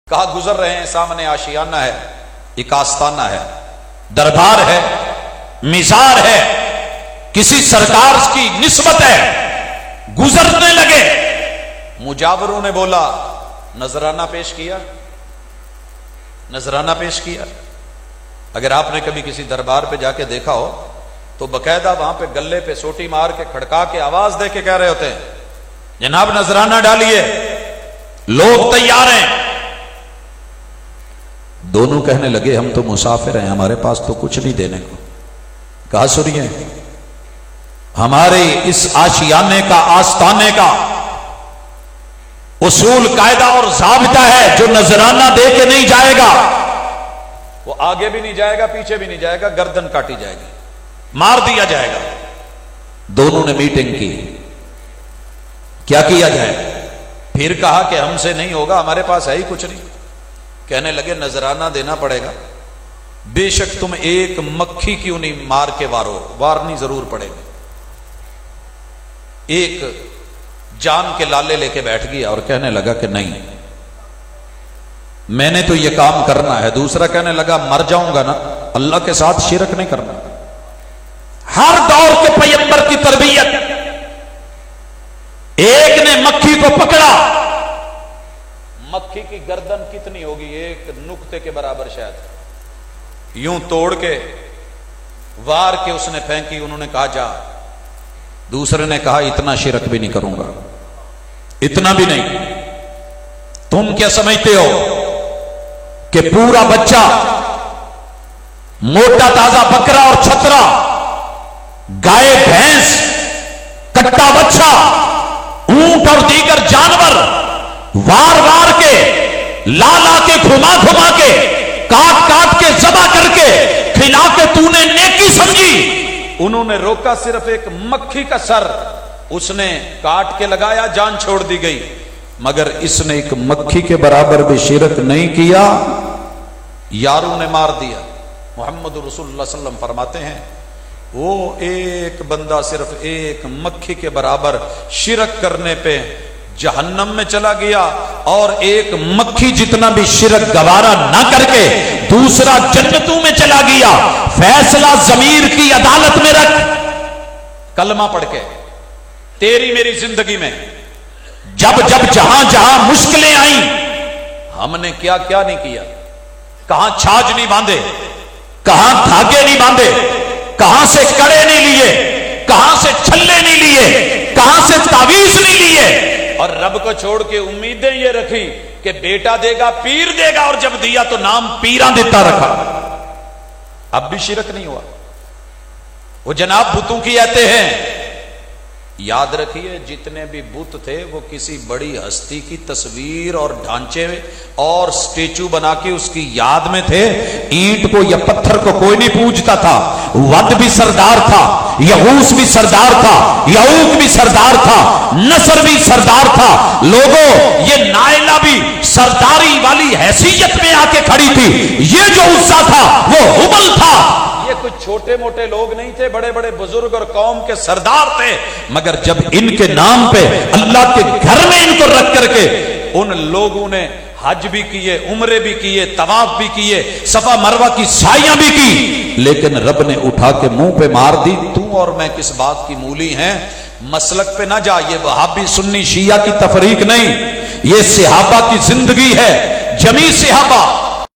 کہا گزر رہے ہیں، سامنے آشیانہ ہے، ایک آستانہ ہے، دربار ہے، مزار ہے، کسی سرکار کی نسبت ہے، گزرنے لگے۔ مجاوروں نے بولا نذرانہ پیش کیا، نذرانہ پیش کیا۔ اگر آپ نے کبھی کسی دربار پہ جا کے دیکھا ہو تو باقاعدہ وہاں پہ گلے پہ سوٹی مار کے کھڑکا کے آواز دے کے کہہ رہے ہوتے ہیں جناب نذرانہ ڈالیے، لوگ تیار ہیں۔ دونوں کہنے لگے ہم تو مسافر ہیں، ہمارے پاس تو کچھ نہیں دینے کو۔ کہا سنیے، ہمارے اس آشیانے کا، آستانے کا اصول، قاعدہ اور ضابطہ ہے، جو نذرانہ دے کے نہیں جائے گا وہ آگے بھی نہیں جائے گا، پیچھے بھی نہیں جائے گا، گردن کاٹی جائے گی، مار دیا جائے گا۔ دونوں نے میٹنگ کی، کیا کیا جائے؟ پھر کہا کہ ہم سے نہیں ہوگا، ہمارے پاس ہے ہی کچھ نہیں۔ کہنے لگے نذرانہ دینا پڑے گا، بے شک تم ایک مکھی کیوں نہیں مار کے وارنی ضرور پڑے گی۔ ایک جان کے لالے لے کے بیٹھ گیا اور کہنے لگا کہ نہیں، میں نے تو یہ کام کرنا ہے۔ دوسرا کہنے لگا مر جاؤں گا نا، اللہ کے ساتھ شرک نہیں کرنا۔ ہر دور کے پیغمبر کی تربیت، ایک نے مکھی کو پکڑا، مکھی کی گردن کتنی ہوگی؟ ایک نقطے کے برابر شاید، یوں توڑ کے وار کے اس نے پھینکی۔ انہوں نے کہا جا۔ دوسرے نے کہا اتنا شرک بھی نہیں کروں گا، اتنا بھی نہیں۔ تم کیا سمجھتے ہو کہ پورا بچہ، موٹا تازہ بکرا اور چھترا، گائے بھینس، کٹا بچہ، اونٹ اور دیگر جانور وار وار کے، لا لا کے، گھما گھما کے، کاٹ کاٹ کے، ذبح کر کے کھلا کے تو نے نیکی سمجھی؟ انہوں نے روکا صرف ایک مکھی کا سر، اس نے کاٹ کے لگایا، جان چھوڑ دی گئی، مگر اس نے ایک مکھی کے برابر بھی شرک نہیں کیا، یاروں نے مار دیا۔ محمد رسول اللہ صلی اللہ علیہ وسلم فرماتے ہیں وہ ایک بندہ صرف ایک مکھی کے برابر شرک کرنے پہ جہنم میں چلا گیا، اور ایک مکھی جتنا بھی شرک گوارا نہ کر کے دوسرا جنتوں میں چلا گیا۔ فیصلہ ضمیر کی عدالت میں رکھ، کلمہ پڑھ کے تیری میری زندگی میں جب جب جہاں جہاں مشکلیں آئیں، ہم نے کیا کیا نہیں کیا؟ کہاں چھاج نہیں باندھے، کہاں دھاگے نہیں باندھے، کہاں سے کڑے نہیں لیے، کہاں سے چھلے نہیں لیے، کہاں سے تعویذ نہیں لیے، اور رب کو چھوڑ کے امیدیں یہ رکھی کہ بیٹا دے گا، پیر دے گا، اور جب دیا تو نام پیراں دیتا رکھا۔ اب بھی شرک نہیں ہوا۔ وہ جناب بتوں کی آتے ہیں، یاد رکھیے جتنے بھی بت تھے وہ کسی بڑی ہستی کی تصویر اور ڈھانچے اور سٹیچو بنا کے اس کی یاد میں تھے۔ اینٹ کو یا پتھر کو کوئی نہیں پوجتا تھا۔ ود بھی سردار تھا، یغوث بھی سردار تھا، یعوق بھی سردار تھا، نصر بھی سردار تھا۔ لوگوں، یہ نائلہ بھی سرداری والی حیثیت میں آ کے کھڑی تھی۔ یہ جو عزا تھا وہ ہبل تھا۔ یہ کچھ چھوٹے موٹے لوگ نہیں تھے، بڑے بڑے بزرگ اور قوم کے سردار تھے، مگر جب ان کے نام پہ اللہ کے گھر میں ان کو رکھ کر کے ان لوگوں نے حج بھی کیے، عمرے بھی کیے، طواف بھی کیے، صفا مروہ کی سعیاں بھی کی، لیکن رب نے اٹھا کے منہ پہ مار دی۔ تو اور میں کس بات کی مولی ہیں؟ مسلک پہ نہ جا۔ یہ وہابی سنی شیعہ کی تفریق نہیں، یہ صحابہ کی زندگی ہے، جمیع صحابہ